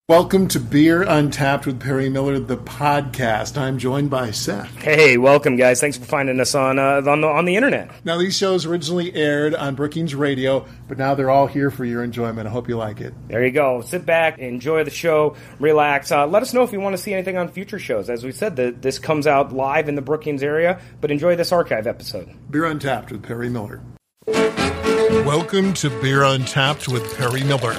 Welcome to Beer Untapped with Perry Miller, the podcast. I'm joined by Seth. Hey, welcome, guys. Thanks for finding us on the internet. Now, these shows originally aired on Brookings Radio, but now they're all here for your enjoyment. I hope you like it. There you go. Sit back, enjoy the show, relax. Let us know if you want to see anything on future shows. As we said, this comes out live in the Brookings area, but enjoy this archive episode. Beer Untapped with Perry Miller. Welcome to Beer Untapped with Perry Miller.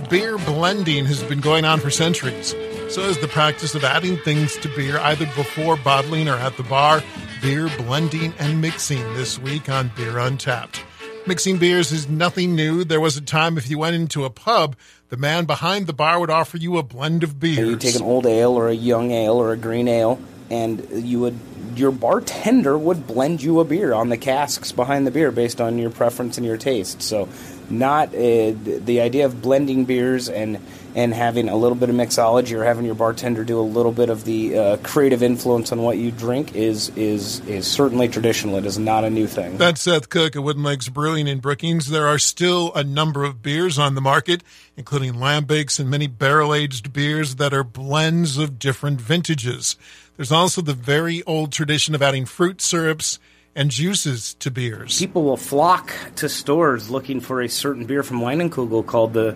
Beer blending has been going on for centuries. So is the practice of adding things to beer either before bottling or at the bar. Beer blending and mixing this week on Beer Untapped. Mixing beers is nothing new. There was a time if you went into a pub, the man behind the bar would offer you a blend of beers. You take an old ale or a young ale or a green ale, and your bartender would blend you a beer on the casks behind the beer based on your preference and your taste. So not the idea of blending beers and having a little bit of mixology or having your bartender do a little bit of the creative influence on what you drink is certainly traditional. It is not a new thing. That's Seth Cook at Wooden Legs Brewing in Brookings. There are still a number of beers on the market, including lambics and many barrel-aged beers that are blends of different vintages. There's also the very old tradition of adding fruit syrups and juices to beers. People will flock to stores looking for a certain beer from Leinenkugel called the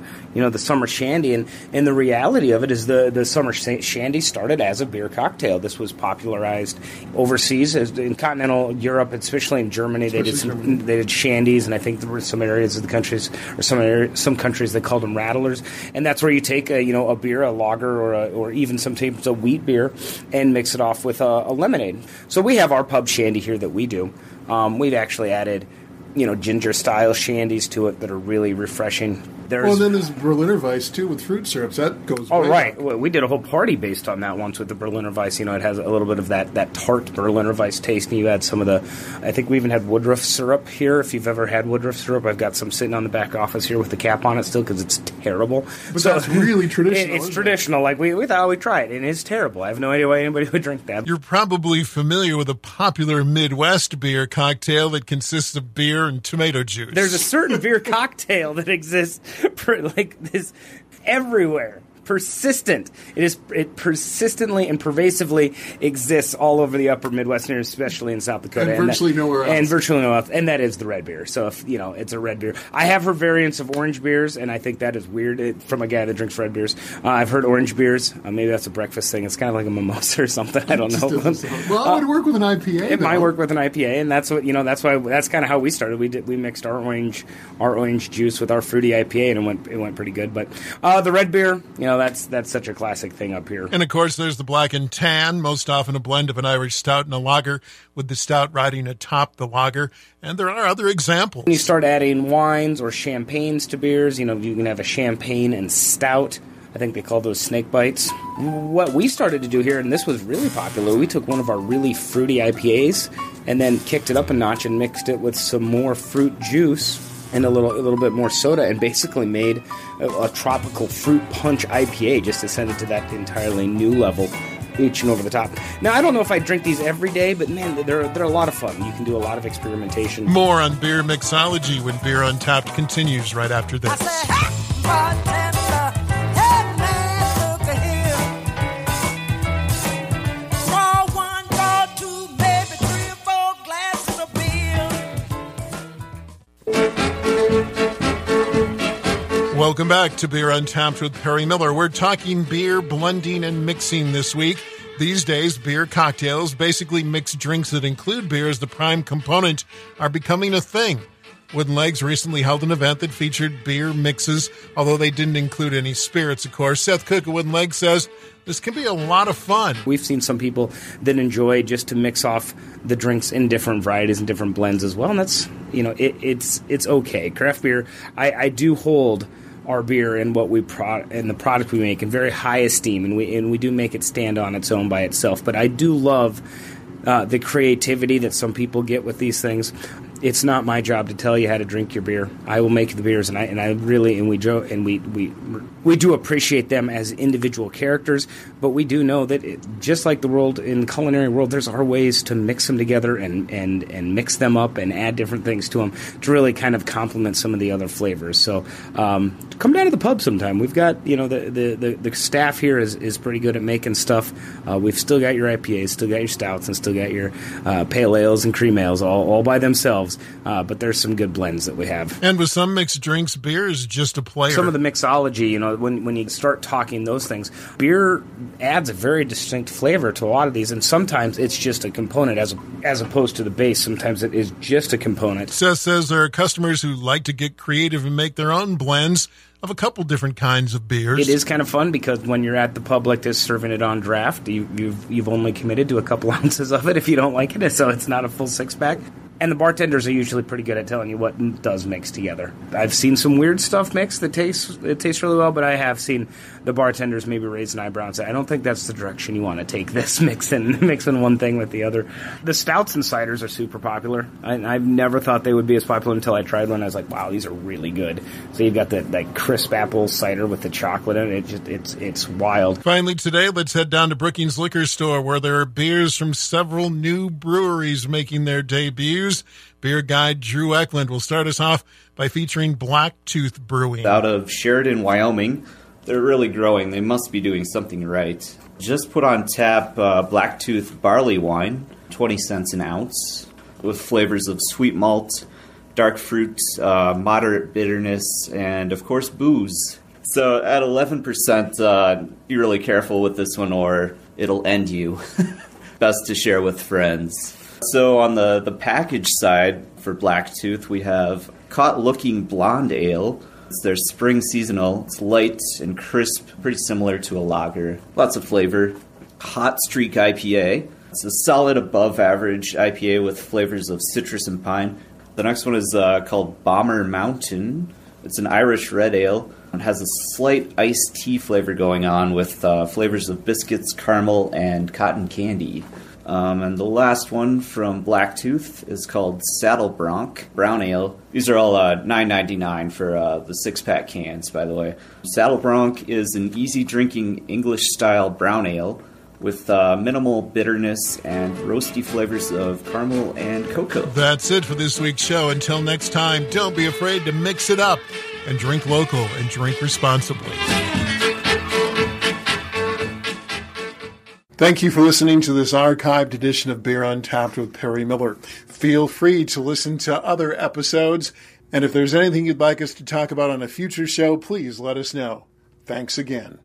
Summer Shandy, and the reality of it is the Summer Shandy started as a beer cocktail. This was popularized overseas in continental Europe, especially in Germany. They did shandies, and I think there were some areas of the countries or some countries they called them rattlers, and that's where you take a beer, a lager, or even some types of wheat beer, and mix it off with a lemonade. So we have our pub shandy here that we do. We've actually added, ginger-style shandies to it that are really refreshing. Then there's Berliner Weiss, too, with fruit syrups. That goes way right. back. Well, we did a whole party based on that once with the Berliner Weiss. It has a little bit of that tart Berliner Weiss taste, and you add some of I think we even had Woodruff syrup here. If you've ever had Woodruff syrup, I've got some sitting on the back office here with the cap on it still because it's terrible. But that's really traditional. It's traditional. Like, we thought we'd try it, and it's terrible. I have no idea why anybody would drink that. You're probably familiar with a popular Midwest beer cocktail that consists of beer and tomato juice. There's a certain beer cocktail that exists this everywhere. Persistent. It persistently and pervasively exists all over the upper Midwest, especially in South Dakota. And virtually nowhere else. And virtually nowhere else. And that is the red beer. So, if it's a red beer. I have heard variants of orange beers, and I think that is weird from a guy that drinks red beers. I've heard orange beers. Maybe that's a breakfast thing. It's kind of like a mimosa or something. I don't know. Well, it would work with an IPA. It might work with an IPA, and that's what that's kind of how we started. We mixed our orange juice with our fruity IPA, and it went pretty good. But the red beer, that's such a classic thing up here. And, of course, there's the black and tan, most often a blend of an Irish stout and a lager, with the stout riding atop the lager. And there are other examples. When you start adding wines or champagnes to beers, you can have a champagne and stout. I think they call those snake bites. What we started to do here, and this was really popular, we took one of our really fruity IPAs and then kicked it up a notch and mixed it with some more fruit juice and a little bit more soda, and basically made a tropical fruit punch IPA just to send it to that entirely new level, reaching over the top. Now, I don't know if I drink these every day, but man, they're a lot of fun. You can do a lot of experimentation. More on Beer Mixology when Beer Untapped continues right after this. Welcome back to Beer Untapped with Perry Miller. We're talking beer blending and mixing this week. These days, beer cocktails, basically mixed drinks that include beer as the prime component, are becoming a thing. Wooden Legs recently held an event that featured beer mixes, although they didn't include any spirits, of course. Seth Cook at Wooden Legs says this can be a lot of fun. We've seen some people that enjoy just to mix off the drinks in different varieties and different blends as well, and that's, it's okay. Craft beer, I do hold our beer and and the product we make in very high esteem, and we do make it stand on its own by itself. But I do love the creativity that some people get with these things. it's not my job to tell you how to drink your beer. I will make the beers, and we do appreciate them as individual characters, but we do know that just like the world in the culinary world, there's our ways to mix them together and mix them up and add different things to them to really kind of complement some of the other flavors. So come down to the pub sometime. We've got, the staff here is pretty good at making stuff. We've still got your IPAs, still got your stouts, and still got your pale ales and cream ales all by themselves. But there's some good blends that we have. And with some mixed drinks, beer is just a player. Some of the mixology, when you start talking those things, beer adds a very distinct flavor to a lot of these, and sometimes it's just a component as opposed to the base. Sometimes it is just a component. Seth says there are customers who like to get creative and make their own blends of a couple different kinds of beers. It is kind of fun because when you're at the pub like this serving it on draft, you've only committed to a couple ounces of it if you don't like it, so it's not a full six-pack. And the bartenders are usually pretty good at telling you what does mix together. I've seen some weird stuff mixed that tastes really well, but I have seen the bartenders maybe raise an eyebrow and say, I don't think that's the direction you want to take this, mixing one thing with the other. The stouts and ciders are super popular. I've never thought they would be as popular until I tried one. I was like, wow, these are really good. So you've got that crisp apple cider with the chocolate in it. It's wild. Finally today, let's head down to Brookings Liquor Store, where there are beers from several new breweries making their debuts. Beer guide Drew Eklund will start us off by featuring Blacktooth Brewing. Out of Sheridan, Wyoming. They're really growing. They must be doing something right. Just put on tap Blacktooth barley wine, 20 cents an ounce, with flavors of sweet malt, dark fruit, moderate bitterness, and, of course, booze. So at 11%, be really careful with this one or it'll end you. Best to share with friends. So on the package side for Blacktooth, we have Caught Looking Blonde Ale. It's their spring seasonal. It's light and crisp, pretty similar to a lager. Lots of flavor. Hot Streak IPA. It's a solid above average IPA with flavors of citrus and pine. The next one is called Bomber Mountain. It's an Irish red ale. It has a slight iced tea flavor going on with flavors of biscuits, caramel, and cotton candy. And the last one from Blacktooth is called Saddle Bronc Brown Ale. These are all $9.99 for the six-pack cans, by the way. Saddle Bronc is an easy-drinking English-style brown ale with minimal bitterness and roasty flavors of caramel and cocoa. That's it for this week's show. Until next time, don't be afraid to mix it up and drink local and drink responsibly. Thank you for listening to this archived edition of Beer Untapped with Perry Miller. Feel free to listen to other episodes, and if there's anything you'd like us to talk about on a future show, please let us know. Thanks again.